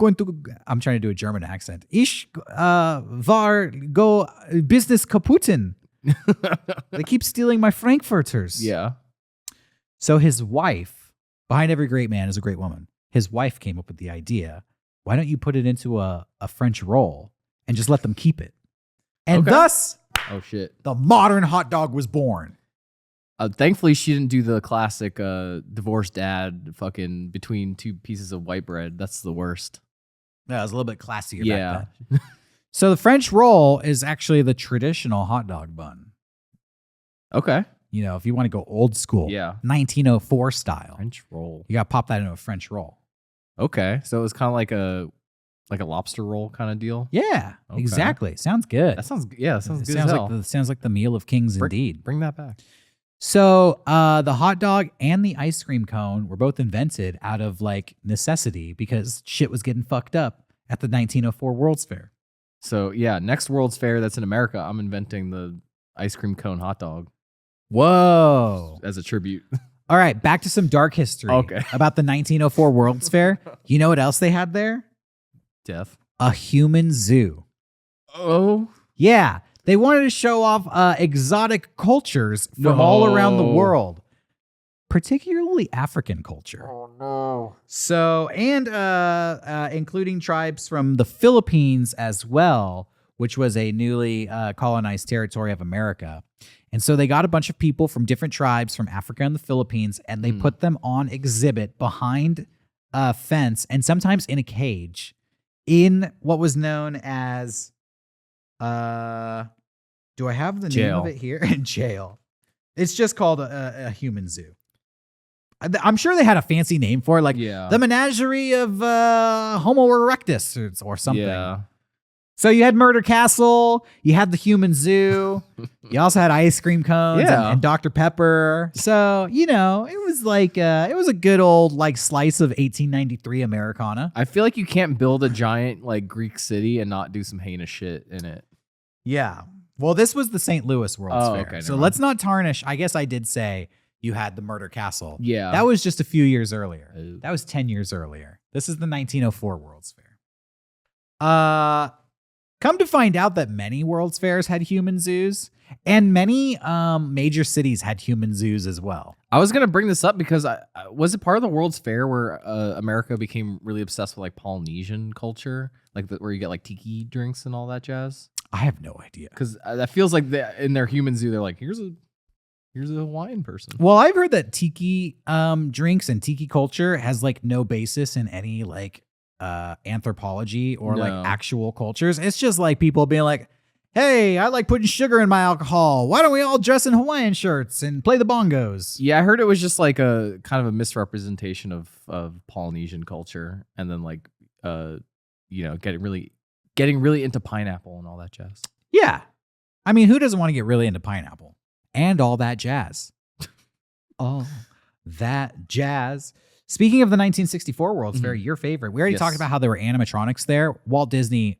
trying to do a German accent. Ich war go business kaputten. They keep stealing my Frankfurters." Yeah. So his wife, behind every great man is a great woman. His wife came up with the idea, why don't you put it into a French roll and just let them keep it? And thus, Oh shit. the modern hot dog was born. Thankfully, she didn't do the classic divorced dad fucking between two pieces of white bread. That's the worst. Yeah, it was a little bit classier Yeah. back then. So the French roll is actually the traditional hot dog bun. Okay. You know, if you want to go old school, Yeah. 1904 style, French roll. you got to pop that into a French roll. Okay. So it was kind of like a lobster roll kind of deal. Yeah, Okay. exactly. Sounds good. That sounds good as sounds hell. sounds like the meal of kings indeed. Bring that back. So the hot dog and the ice cream cone were both invented out of like necessity because shit was getting fucked up at the 1904 World's Fair. So yeah, next World's Fair that's in America, I'm inventing the ice cream cone hot dog Whoa. as a tribute. All right, back to some dark history Okay. about the 1904 World's Fair. You know what else they had there? Death. A human zoo. Oh. Yeah, they wanted to show off exotic cultures from all around the No. world, particularly African culture. Oh no. So, and including tribes from the Philippines as well, which was a newly colonized territory of America. And so they got a bunch of people from different tribes from Africa and the Philippines, and they put them on exhibit behind a fence and sometimes in a cage in what was known as, do I have the name Jail. of it here? In jail. It's just called a human zoo. I'm sure they had a fancy name for it, like Yeah. the menagerie of Homo erectus or something. Yeah. So you had Murder Castle, you had the human zoo, you also had ice cream cones and Dr. Pepper. So, you know, it was like it was a good old like slice of 1893 Americana. I feel like you can't build a giant like Greek city and not do some heinous shit in it. Yeah. Well, this was the St. Louis World's Oh, Fair. okay, So never let's not tarnish. I guess I did say you had the Murder Castle. Yeah. That was just a few years earlier. Oh. That was 10 years earlier. This is the 1904 World's Fair. Come to find out that many World's Fairs had human zoos, and many major cities had human zoos as well. I was gonna bring this up because was it part of the World's Fair where America became really obsessed with like Polynesian culture, like where you get like tiki drinks and all that jazz? I have no idea. Because that feels like in their human zoo, they're like, here's a Hawaiian person. Well, I've heard that tiki drinks and tiki culture has like no basis in any like anthropology or like No. actual cultures. It's just like people being like, hey, I like putting sugar in my alcohol. Why don't we all dress in Hawaiian shirts and play the bongos? Yeah, I heard it was just like a kind of a misrepresentation of Polynesian culture, and then like getting really into pineapple and all that jazz. Yeah. I mean, who doesn't want to get really into pineapple and all that jazz? All that jazz. Speaking of the 1964 World's Fair, your favorite, we already Yes. talked about how there were animatronics there. Walt Disney,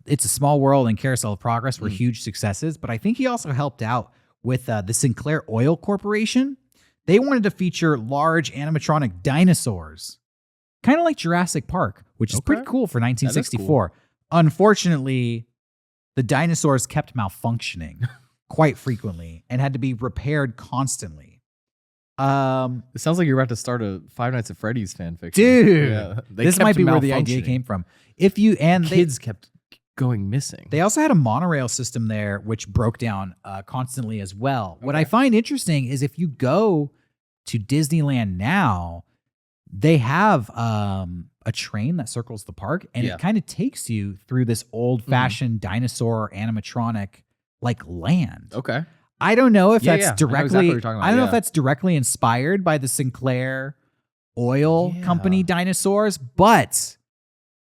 It's a Small World and Carousel of Progress were huge successes, but I think he also helped out with the Sinclair Oil Corporation. They wanted to feature large animatronic dinosaurs, kind of like Jurassic Park, which is pretty cool for 1964. Unfortunately, the dinosaurs kept malfunctioning quite frequently and had to be repaired constantly. It sounds like you're about to start a Five Nights at Freddy's fanfiction. Dude, Yeah, this might be where the idea came from. Kids kept going missing. They also had a monorail system there, which broke down constantly as well. What I find interesting is if you go to Disneyland now, they have a train that circles the park, and it kind of takes you through this old-fashioned dinosaur animatronic like land. Okay. I don't know if that's I know directly. exactly what you're talking about, I don't know if yeah. that's directly inspired by the Sinclair Oil Company dinosaurs, but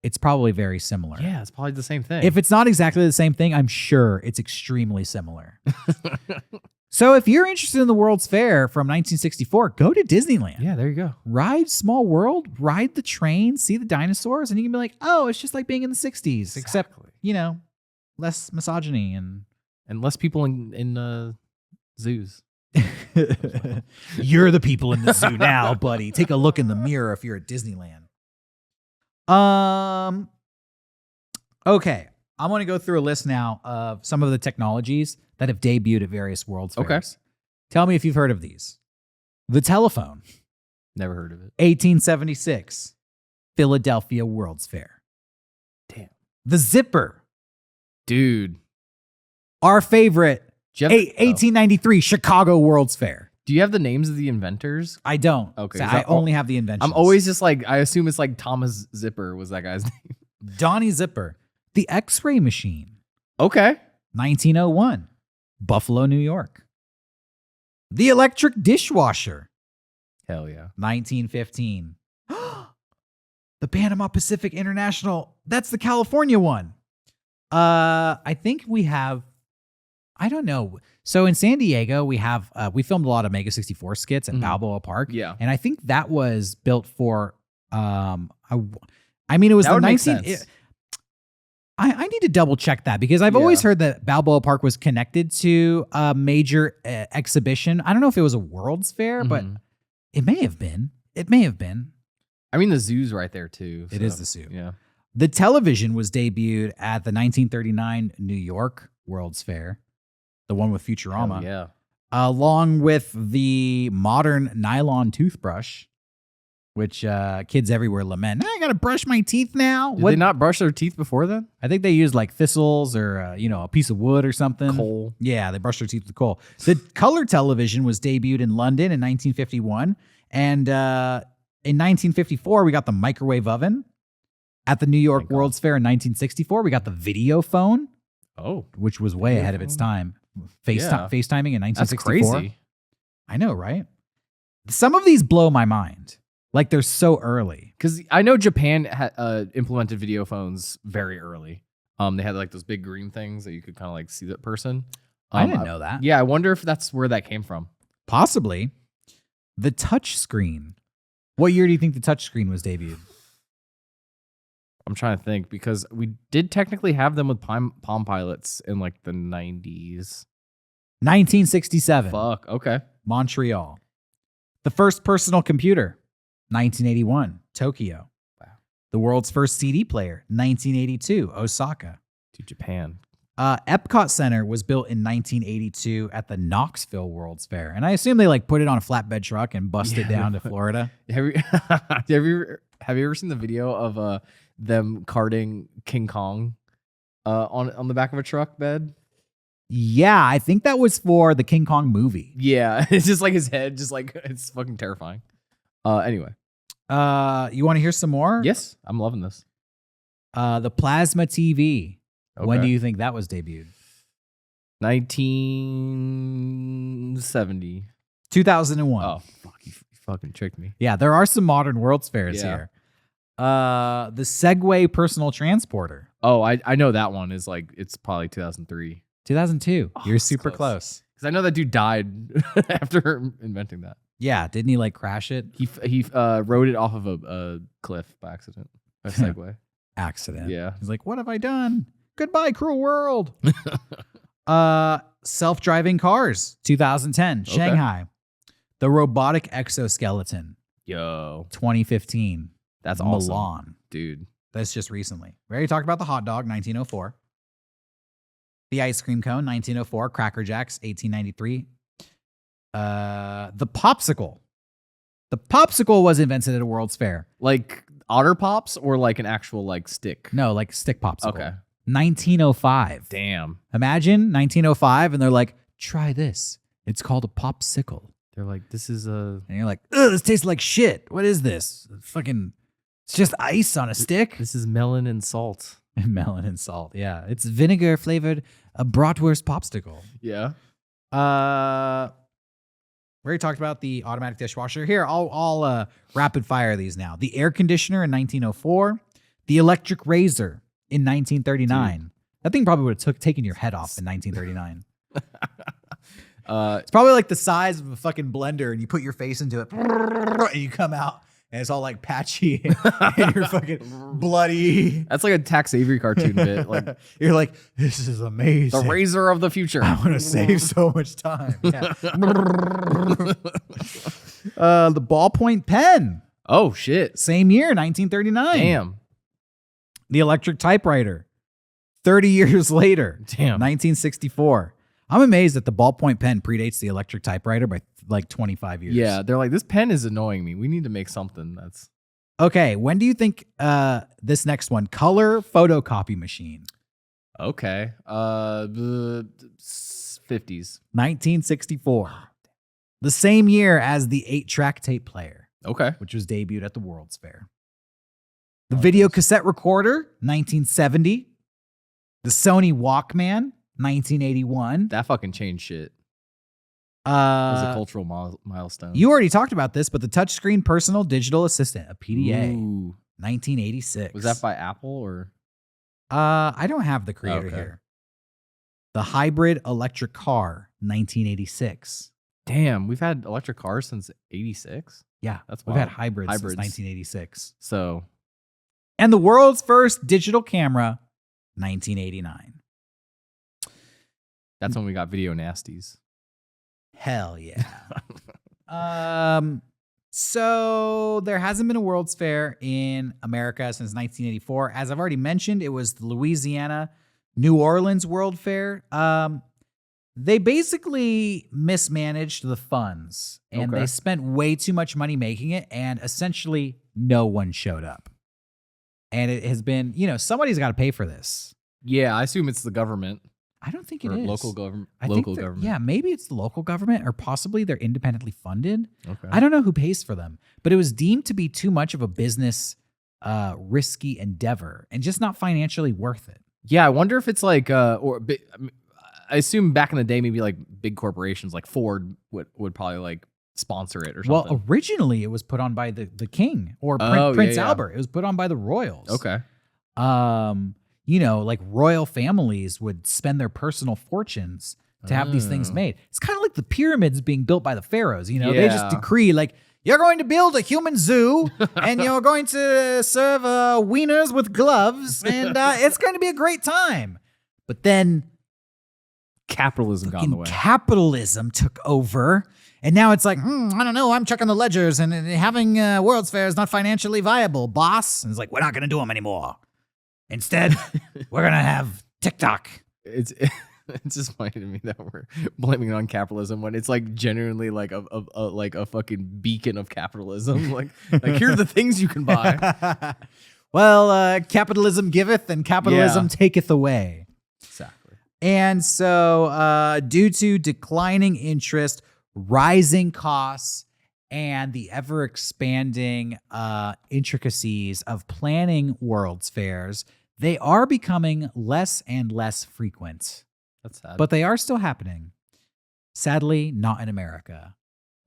it's probably very similar. Yeah, it's probably the same thing. If it's not exactly the same thing, I'm sure it's extremely similar. So if you're interested in the World's Fair from 1964, go to Disneyland. Yeah, there you go. Ride Small World, ride the train, see the dinosaurs, and you can be like, oh, it's just like being in the 60s, except, less misogyny and less people in zoos. You're the people in the zoo now, buddy. Take a look in the mirror if you're at Disneyland. Okay. I'm going to go through a list now of some of the technologies that have debuted at various World's Fairs. Okay. Tell me if you've heard of these. The telephone. Never heard of it. 1876. Philadelphia World's Fair. Damn. The zipper. Dude. Our favorite. Do you have 1893 Chicago World's Fair. Do you have the names of the inventors? I don't. Okay. So I only have the inventions. I'm always just like, I assume it's like Thomas Zipper was that guy's name. Donnie Zipper. The X-ray machine. Okay. 1901. Buffalo, New York. The electric dishwasher. Hell yeah. 1915. The Panama Pacific International. That's the California one. I think we have, I don't know. So in San Diego, we have, we filmed a lot of Mega 64 skits at Balboa Park. Yeah. And I think that was built for, I mean, it was that the would 19, make sense. I need to double check that because I've always heard that Balboa Park was connected to a major exhibition. I don't know if it was a World's Fair, but it may have been. It may have been. I mean, the zoo's right there too. It is the zoo. Yeah. The television was debuted at the 1939 New York World's Fair, the one with Futurama. Yeah. Along with the modern nylon toothbrush, which kids everywhere lament. I gotta brush my teeth now. Did they not brush their teeth before then? I think they used like thistles or a piece of wood or something. Coal. Yeah, they brushed their teeth with coal. The color television was debuted in London in 1951, and in 1954 we got the microwave oven. At the New York World's Fair in 1964, we got the video phone. Oh, which was way ahead of its time. FaceTiming in 1964. That's crazy. I know, right? Some of these blow my mind. Like they're so early. Because I know Japan implemented video phones very early. They had like those big green things that you could kind of like see that person. I didn't know that. Yeah, I wonder if that's where that came from. Possibly. The touch screen. What year do you think the touch screen was debuted? I'm trying to think because we did technically have them with Palm Pilots in like the 90s. 1967. Fuck. Okay. Montreal. The first personal computer. 1981, Tokyo. Wow. The world's first CD player, 1982, Osaka. To Japan. Epcot Center was built in 1982 at the Knoxville World's Fair. And I assume they like put it on a flatbed truck and bust it down to Florida. Have you ever seen the video of them carting King Kong on the back of a truck bed? Yeah, I think that was for the King Kong movie. Yeah, it's just like his head, just like it's fucking terrifying. Anyway. You want to hear some more? Yes, I'm loving this. The plasma TV. Okay. When do you think that was debuted? 1970. 2001. Oh, fuck, you fucking tricked me. Yeah, there are some modern World's Fairs here. The Segway personal transporter. Oh, I know that one is like, it's probably 2003. 2002. Oh, You're super close. Because I know that dude died after inventing that. Yeah, didn't he like crash it? He rode it off of a cliff by accident. A Segway. Accident. Yeah. He's like, what have I done? Goodbye, cruel world. Self-driving cars, 2010, Shanghai. The robotic exoskeleton, Yo. 2015. That's awesome. Milan. Dude. That's just recently. We already talked about the hot dog, 1904. The ice cream cone, 1904. Cracker Jacks, 1893. The popsicle. The popsicle was invented at a World's Fair. Like Otter Pops or like an actual like stick? No, like stick popsicle. Okay. 1905. Damn. Imagine 1905 and they're like, try this. It's called a popsicle. They're like, this is a... And you're like, ugh, this tastes like shit. What is this? Fucking, it's just ice on a stick. This is melon and salt. Melon and salt. Yeah. It's vinegar flavored a bratwurst popsicle. Yeah. We already talked about the automatic dishwasher. Here, I'll rapid fire these now. The air conditioner in 1904. The electric razor in 1939. Dude. That thing probably would have taken your head off in 1939. It's probably like the size of a fucking blender, and you put your face into it, and you come out, and it's all like patchy, and you're fucking bloody. That's like a Tex Avery cartoon bit. Like You're like, this is amazing. the razor of the future. I want to save so much time. Yeah. The ballpoint pen. Oh shit! Same year, 1939. Damn. The electric typewriter. 30 years later, Damn. 1964. I'm amazed that the ballpoint pen predates the electric typewriter by like 25 years. Yeah, they're like, this pen is annoying me. We need to make something that's Okay, when do you think this next one, color photocopy machine? okay. The 50s. 1964. The same year as the 8-track tape player, Okay. which was debuted at the World's Fair. The video cassette recorder, 1970. The Sony Walkman, 1981. That fucking changed shit. It was a cultural milestone. You already talked about this, but the touchscreen personal digital assistant, a PDA, Ooh. 1986. Was that by Apple or? I don't have the creator Okay. here. The hybrid electric car, 1986. Damn, we've had electric cars since 86. Yeah, That's we've wild. had hybrids since Hybrids. 1986. So And the world's first digital camera, 1989. that's when we got video nasties. Hell yeah. So there hasn't been a World's Fair in America since 1984. As I've already mentioned, it was the Louisiana, New Orleans World Fair. They basically mismanaged the funds and Okay. they spent way too much money making it, and essentially no one showed up. And it has been, somebody's got to pay for this. Yeah, I assume it's the government I don't think it or is. local government. I Local think that- government. Yeah, maybe it's the local government, or possibly they're independently funded. Okay. I don't know who pays for them, but it was deemed to be too much of a business risky endeavor and just not financially worth it. Yeah, I wonder if it's like I assume back in the day maybe like big corporations like Ford would probably like sponsor it or something. Well, originally it was put on by the king or Oh, Prince yeah. Albert. It was put on by the royals. Okay. Like royal families would spend their personal fortunes to have these things Oh. made. It's kind of like the pyramids being built by the pharaohs. They just Yeah. decree like, you're going to build a human zoo and you're going to serve wieners with gloves and it's going to be a great time. But then Capitalism got in the way. capitalism took over. And now it's like, I don't know. I'm checking the ledgers and having World's Fair is not financially viable, boss. And it's like, we're not going to do them anymore. Instead, we're going to have TikTok. It's just funny to me that we're blaming it on capitalism when it's like genuinely like a fucking beacon of capitalism. like here are the things you can buy. Well, capitalism giveth and capitalism Yeah. taketh away. Exactly. And so due to declining interest, rising costs, and the ever expanding intricacies of planning World's Fairs, they are becoming less and less frequent. That's sad. But they are still happening. Sadly, not in America.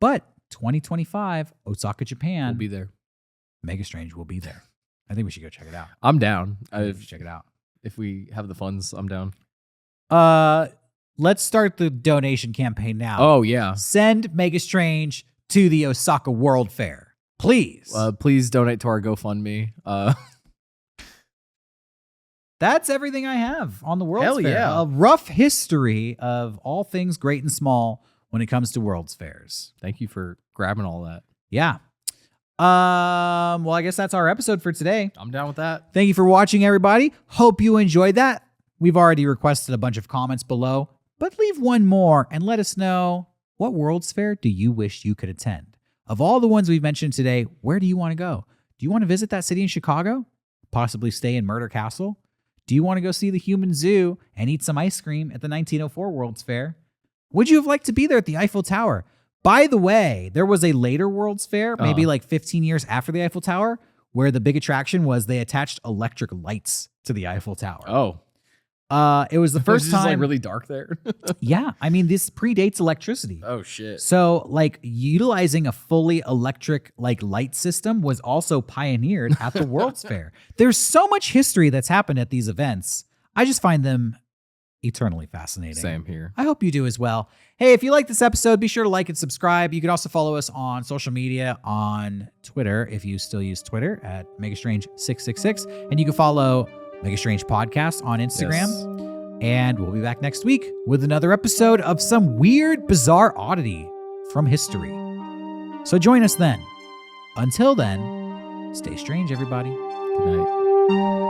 But 2025, Osaka, Japan, we'll be there. Mega Strange will be there. I think we should go check it out. I'm down. I think we should check it out. If we have the funds, I'm down. Let's start the donation campaign now. Oh yeah. Send Mega Strange to the Osaka World Fair, please. Please donate to our GoFundMe. That's everything I have on the World's Hell Fair. yeah. A rough history of all things great and small when it comes to World's Fairs. Thank you for grabbing all that. Yeah. Well, I guess that's our episode for today. I'm down with that. Thank you for watching, everybody. Hope you enjoyed that. We've already requested a bunch of comments below, but leave one more and let us know, what World's Fair do you wish you could attend? Of all the ones we've mentioned today, where do you want to go? Do you want to visit that city in Chicago? Possibly stay in Murder Castle? Do you want to go see the Human Zoo and eat some ice cream at the 1904 World's Fair? Would you have liked to be there at the Eiffel Tower? By the way, there was a later World's Fair, maybe like 15 years after the Eiffel Tower, where the big attraction was they attached electric lights to the Eiffel Tower. Oh. It was the first It's time. just like really dark there. Yeah. I mean, this predates electricity. Oh shit. So like utilizing a fully electric like light system was also pioneered at the World's Fair. There's so much history that's happened at these events. I just find them, eternally fascinating. Same here. I hope you do as well. Hey, if you like this episode, be sure to like and subscribe. You can also follow us on social media on Twitter, if you still use Twitter, at Megastrange666. And you can follow Megastrange Podcast on Instagram. Yes. And we'll be back next week with another episode of some weird, bizarre oddity from history. So join us then. Until then, stay strange, everybody. Good night.